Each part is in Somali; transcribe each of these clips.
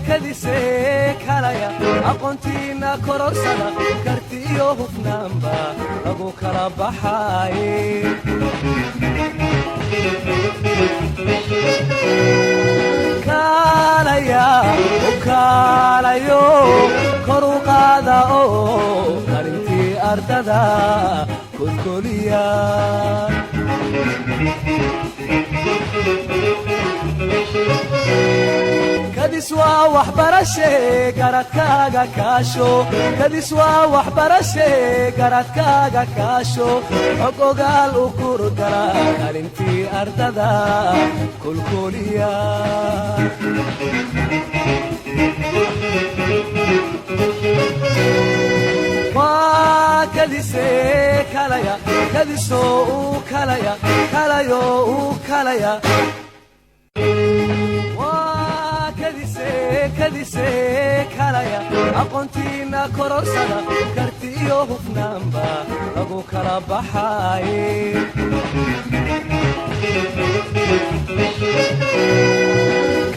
kadise kalaya aqoontiina kororsada kartiyo hufnaanba lagu kala baxay kalaya kalayo koru qaada oo karintii ardada kulkuliya kadiswa waxbarashe garadkaaga kaasho kadiswa waxbarashe garadkaaga kaasho xog ogaal u kurdara kalintii ardada kulkuliya waa kadise kalaya kadiso u kalaya kalayo u kalaya kadise kalaya aqoontiina kororsada kartiyo hufnaanba lagu kala baxay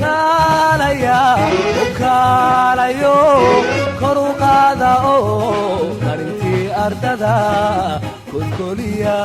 kalaya kalayo koru qaada oo karintii ardada kulkuliya